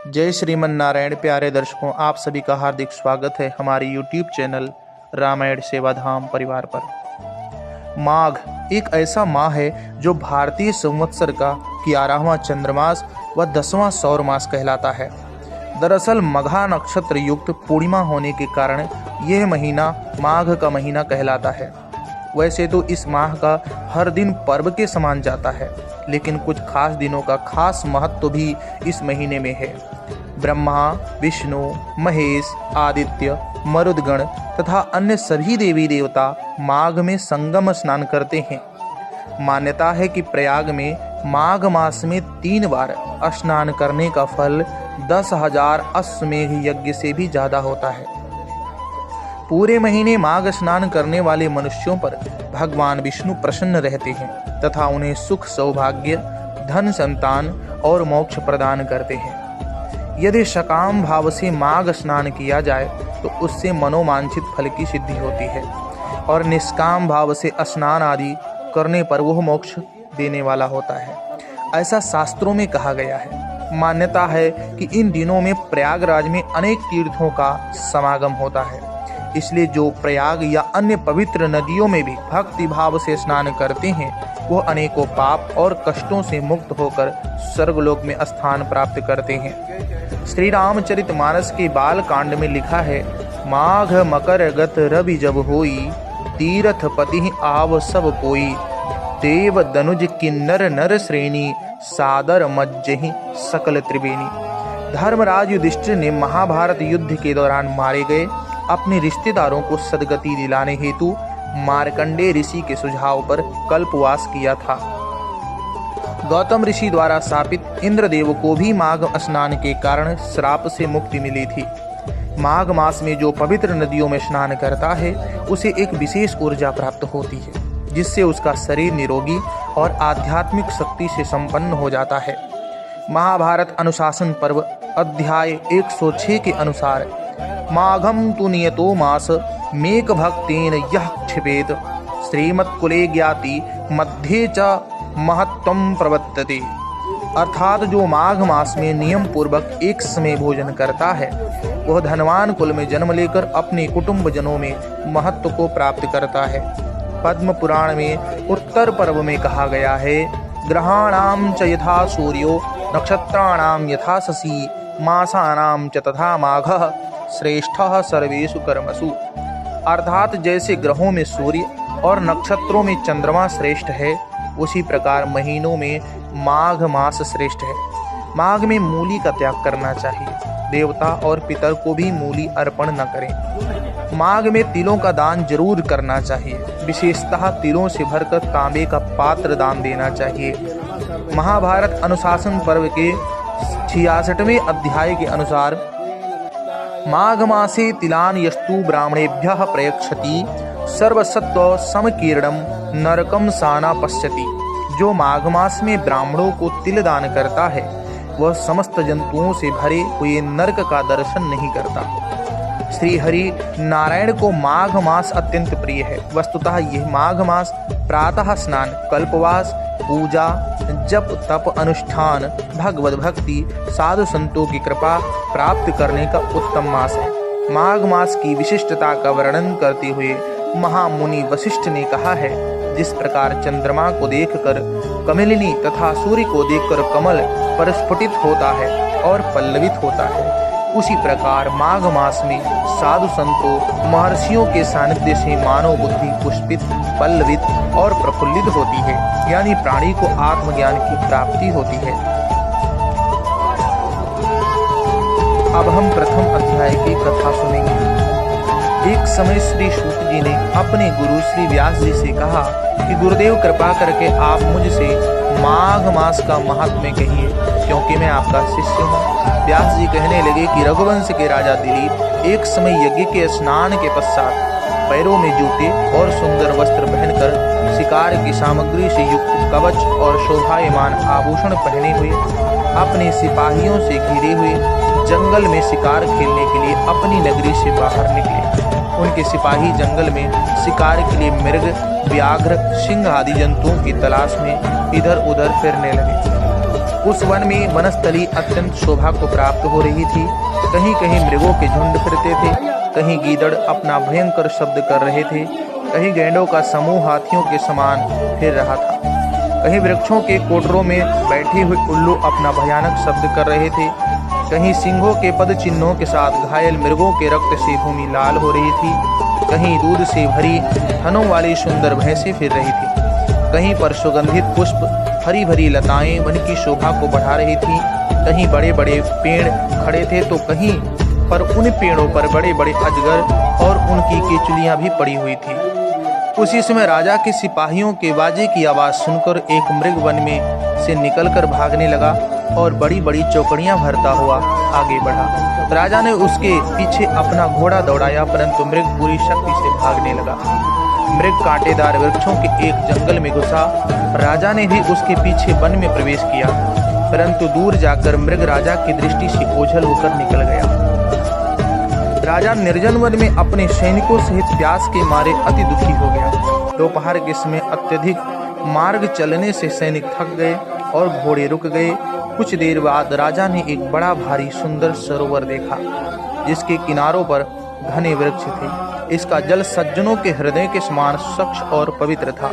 जय श्रीमन नारायण। प्यारे दर्शकों, आप सभी का हार्दिक स्वागत है हमारे YouTube चैनल रामायण सेवाधाम परिवार पर। माघ एक ऐसा माह है जो भारतीय संवत्सर का 11वां चंद्रमास व 10वां सौर मास कहलाता है। दरअसल मघा नक्षत्र युक्त पूर्णिमा होने के कारण यह महीना माघ का महीना कहलाता है। वैसे तो इस माह का हर दिन पर्व के समान जाता है, लेकिन कुछ खास दिनों का खास महत्व भी इस महीने में है। ब्रह्मा, विष्णु, महेश, आदित्य, मरुदगण तथा अन्य सभी देवी देवता माघ में संगम स्नान करते हैं। मान्यता है कि प्रयाग में माघ मास में 3 बार स्नान करने का फल 10,000 अश्वमेध यज्ञ से भी ज्यादा होता है। पूरे महीने माघ स्नान करने वाले मनुष्यों पर भगवान विष्णु प्रसन्न रहते हैं तथा उन्हें सुख, सौभाग्य, धन, संतान और मोक्ष प्रदान करते हैं। यदि सकाम भाव से माघ स्नान किया जाए तो उससे मनोवांछित फल की सिद्धि होती है और निष्काम भाव से स्नान आदि करने पर वह मोक्ष देने वाला होता है, ऐसा शास्त्रों में कहा गया है। मान्यता है कि इन दिनों में प्रयागराज में अनेक तीर्थों का समागम होता है, इसलिए जो प्रयाग या अन्य पवित्र नदियों में भी भक्ति भाव से स्नान करते हैं वह अनेकों पाप और कष्टों से मुक्त होकर स्वर्गलोक में स्थान प्राप्त करते हैं। श्री रामचरितमानस के बाल कांड में लिखा है, माघ मकर गत रवि जब होई, तीर्थ पति आव सब कोई, देव दनुज किन्नर नर श्रेणी, सादर मज्जहि सकल त्रिवेणी। धर्मराज युधिष्ठिर ने महाभारत युद्ध के दौरान मारे गए अपने रिश्तेदारों को सद्गति दिलाने हेतु मार्कंडेय ऋषि के सुझाव पर कल्पवास किया था। गौतम ऋषि द्वारा शापित इंद्रदेव को भी माघ स्नान के कारण श्राप से मुक्ति मिली थी। माघ मास में जो पवित्र नदियों में स्नान करता है उसे एक विशेष ऊर्जा प्राप्त होती है, जिससे उसका शरीर निरोगी और आध्यात्मिक शक्ति से संपन्न हो जाता है। महाभारत अनुशासन पर्व अध्याय 106 के अनुसार माघम तु नियतो मास मेक भक्तेन यः क्षिपेत, श्रीमत्कुले ज्ञाति मध्ये च महत्वम प्रवर्तते। अर्थात जो माघ मास में नियम पूर्वक एक समय भोजन करता है वह धनवान कुल में जन्म लेकर अपने कुटुंब जनों में महत्व को प्राप्त करता है। पद्म पुराण में उत्तर पर्व में कहा गया है, ग्रहाणाम च यथा सूर्यो नक्षत्राणाम यथा शशि, मासानाम च तथा माघः श्रेष्ठः सर्वेषु कर्मसु। अर्थात जैसे ग्रहों में सूर्य और नक्षत्रों में चंद्रमा श्रेष्ठ है, उसी प्रकार महीनों में माघ मास श्रेष्ठ है। माघ में मूली का त्याग करना चाहिए। देवता और पितर को भी मूली अर्पण न करें। माघ में तिलों का दान जरूर करना चाहिए, विशेषतः तिलों से भरकर तांबे का पात्र दान देना चाहिए। महाभारत अनुशासन पर्व के 66वें अध्याय के अनुसार माघ मासे तिलान यस्तु ब्राह्मणेभ्यः प्रयच्छति, सर्वसत्व समकीर्णम नरकम साना पश्यति। जो माघ मास में ब्राह्मणों को तिल दान करता है वह समस्त जंतुओं से भरे हुए नरक का दर्शन नहीं करता। श्री हरि नारायण को माघ मास अत्यंत प्रिय है। वस्तुतः यह माघ मास प्रातः स्नान, कल्पवास, पूजा, जप, तप, अनुष्ठान, भगवत भक्ति, साधु संतों की कृपा प्राप्त करने का उत्तम मास है। माघ मास की विशिष्टता का वर्णन करते हुए महामुनि वशिष्ठ ने कहा है, जिस प्रकार चंद्रमा को देखकर कमलिनी तथा सूर्य को देखकर कमल परस्फुटित होता है और पल्लवित होता है, उसी प्रकार माघ मास में साधु संतों, महर्षियों के सानिध्य से मानव बुद्धि पुष्पित, पल्लवित और प्रफुल्लित होती है, यानी प्राणी को आत्मज्ञान की प्राप्ति होती है। अब हम प्रथम अध्याय की कथा सुनेंगे। एक समय श्री सूत जी ने अपने गुरु श्री व्यास जी से कहा कि गुरुदेव, कृपा करके आप मुझसे माघ मास का महात्म्य कहिए, क्योंकि मैं आपका शिष्य हूँ। व्यास जी कहने लगे कि रघुवंश के राजा दिलीप एक समय यज्ञ के स्नान के पश्चात पैरों में जूते और सुंदर वस्त्र पहनकर शिकार की सामग्री से युक्त कवच और शोभायमान आभूषण पहने हुए अपने सिपाहियों से घिरे हुए जंगल में शिकार खेलने के लिए अपनी नगरी से बाहर निकले। उनके सिपाही जंगल में शिकार के लिए मृग, व्याघ्र, सिंह आदि जंतुओं की तलाश में इधर उधर फिरने लगे। उस वन में वनस्थली अत्यंत शोभा को प्राप्त हो रही थी। कहीं कहीं मृगों के झुंड फिरते थे, कहीं गीदड़ अपना भयंकर शब्द कर रहे थे, कहीं गैंडों का समूह हाथियों के समान फिर रहा था, कहीं वृक्षों के कोटरों में बैठे हुए उल्लू अपना भयानक शब्द कर रहे थे, कहीं सिंहों के पद चिन्हों के साथ घायल मृगों के रक्त से भूमि लाल हो रही थी, कहीं दूध से भरी थनों वाली सुंदर भैंसें फिर रही थी, कहीं पर सुगंधित पुष्प हरी भरी लताएं वन की शोभा को बढ़ा रही थी, कहीं बड़े बड़े पेड़ खड़े थे तो कहीं पर उन पेड़ों पर बड़े बड़े अजगर और उनकी केचुलियां भी पड़ी हुई थी। उसी समय राजा के सिपाहियों के बाजे की आवाज़ सुनकर एक मृग वन में से निकलकर भागने लगा और बड़ी बड़ी चौकड़ियां भरता हुआ आगे बढ़ा। राजा ने उसके पीछे अपना घोड़ा दौड़ाया, परंतु मृग पूरी शक्ति से भागने लगा। मृग कांटेदार वृक्षों के एक जंगल में घुसा। राजा ने भी उसके पीछे वन में प्रवेश किया, परंतु दूर जाकर मृग राजा की दृष्टि से ओझल होकर निकल गया। राजा निर्जन वन में अपने सैनिकों सहित प्यास के मारे अति दुखी हो गया। दोपहर के समय अत्यधिक मार्ग चलने से सैनिक थक गए और घोड़े रुक गए। कुछ देर बाद राजा ने एक बड़ा भारी सुंदर सरोवर देखा, जिसके किनारों पर घने वृक्ष थे। इसका जल सज्जनों के हृदय के समान स्वच्छ और पवित्र था।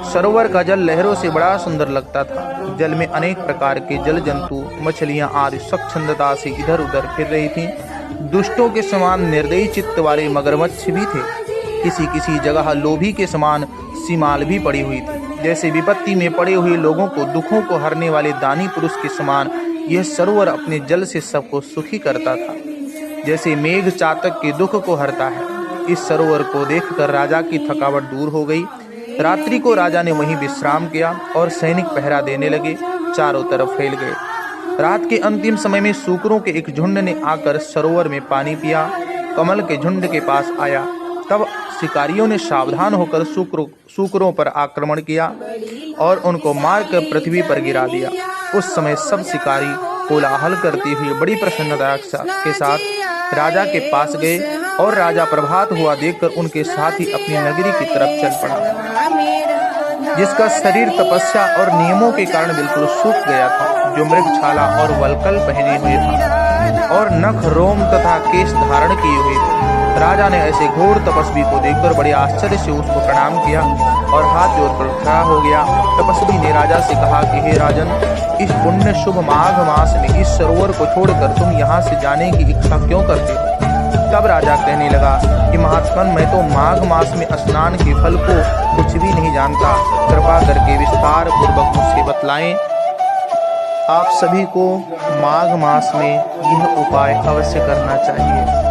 सरोवर का जल लहरों से बड़ा सुंदर लगता था। जल में अनेक प्रकार के जल जंतु, मछलियां आदि स्वच्छंदता से इधर उधर फिर रही थीं। दुष्टों के समान निर्दयी चित्त वाले मगरमच्छ भी थे। किसी किसी जगह लोभी के समान सीमाल भी पड़ी हुई थी। जैसे विपत्ति में पड़े हुए लोगों को दुखों को हरने वाले दानी पुरुष के समान यह सरोवर अपने जल से सबको सुखी करता था, जैसे मेघ चातक के दुख को हरता है। इस सरोवर को देखकर राजा की थकावट दूर हो गई। रात्रि को राजा ने वहीं विश्राम किया और सैनिक पहरा देने लगे, चारों तरफ फैल गए। रात के अंतिम समय में सूकरों के एक झुंड ने आकर सरोवर में पानी पिया। कमल के झुंड के पास आया, तब शिकारियों ने सावधान होकर सूकरों पर आक्रमण किया और उनको मारकर पृथ्वी पर गिरा दिया। उस समय सब शिकारी कोलाहल करते हुए बड़ी प्रसन्नता के साथ राजा के पास गए और राजा प्रभात हुआ देखकर उनके साथ ही अपनी नगरी की तरफ चल पड़ा, जिसका शरीर तपस्या और नियमों के कारण बिल्कुल सूख गया था, जो मृग छाला और वल्कल पहने हुए था और नख रोम तथा केश धारण किए हुए थे। राजा ने ऐसे घोर तपस्वी को देखकर बड़े आश्चर्य से उसको प्रणाम किया और हाथ जोड़कर खड़ा हो गया। तपस्वी ने राजा से कहा कि हे राजन, इस पुण्य शुभ माघ मास में इस सरोवर को छोड़कर तुम यहाँ से जाने की इच्छा क्यों करते हो? तब राजा कहने लगा कि महात्मन, मैं तो माघ मास में स्नान के फल को कुछ भी नहीं जानता, कृपा करके विस्तार पूर्वक मुझसे बतलाएं। आप सभी को माघ मास में यह उपाय अवश्य करना चाहिए।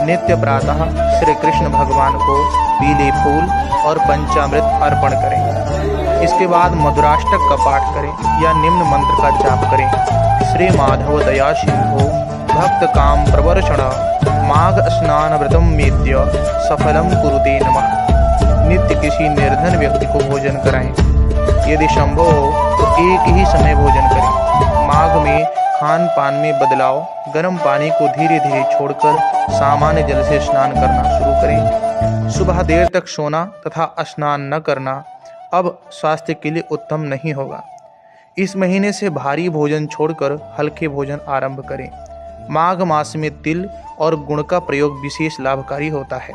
नित्य प्रातः श्री कृष्ण भगवान को पीले फूल और पंचामृत अर्पण करें। इसके बाद मधुराष्टक का पाठ करें या निम्न मंत्र का जाप करें। श्री माधव दया सिंधु भक्त काम प्रवर्षण माघ स्नान व्रतम मेद्य सफलम कुरुते नमः। नित्य किसी निर्धन व्यक्ति को भोजन कराएं। यदि संभव हो तो एक ही समय भोजन करें। माघ में खान पान में बदलाव, गर्म पानी को धीरे धीरे छोड़कर सामान्य जल से स्नान करना शुरू करें। सुबह देर तक सोना तथा स्नान न करना अब स्वास्थ्य के लिए उत्तम नहीं होगा। इस महीने से भारी भोजन छोड़कर हल्के भोजन आरंभ करें। माघ मास में तिल और गुड़ का प्रयोग विशेष लाभकारी होता है।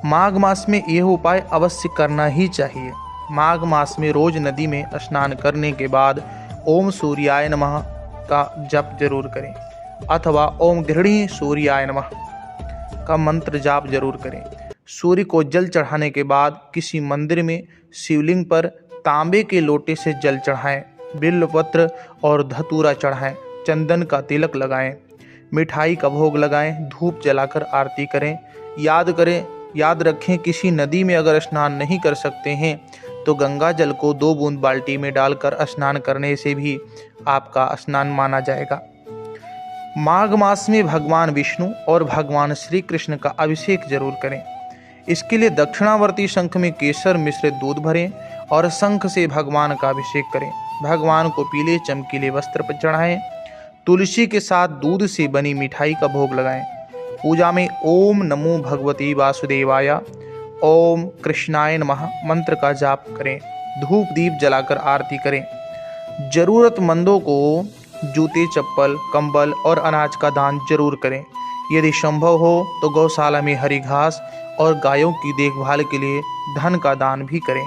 माघ मास में यह उपाय अवश्य करना ही चाहिए। माघ मास में रोज नदी में स्नान करने के बाद ओम सूर्याय नमः का जप जरूर करें अथवा ओम गृहिणी सूर्याय नमः का मंत्र जाप जरूर करें। सूर्य को जल चढ़ाने के बाद किसी मंदिर में शिवलिंग पर तांबे के लोटे से जल चढ़ाएं, बिल्वपत्र और धतूरा चढ़ाएं, चंदन का तिलक लगाएं, मिठाई का भोग लगाएं, धूप जलाकर आरती करें। याद रखें, किसी नदी में अगर स्नान नहीं कर सकते हैं तो गंगा जल को 2 बूंद बाल्टी में डालकर स्नान करने से भी आपका स्नान माना जाएगा। माघ मास में भगवान विष्णु और भगवान श्री कृष्ण का अभिषेक जरूर करें। इसके लिए दक्षिणावर्ती शंख में केसर मिश्रित दूध भरें और शंख से भगवान का अभिषेक करें। भगवान को पीले चमकीले वस्त्र पर चढ़ाएं। तुलसी के साथ दूध से बनी मिठाई का भोग लगाएं। पूजा में ओम नमो भगवती वासुदेवाय, ओम कृष्णाय नमः मंत्र का जाप करें। धूप दीप जलाकर आरती करें। जरूरतमंदों को जूते, चप्पल, कंबल और अनाज का दान जरूर करें। यदि संभव हो तो गौशाला में हरी घास और गायों की देखभाल के लिए धन का दान भी करें।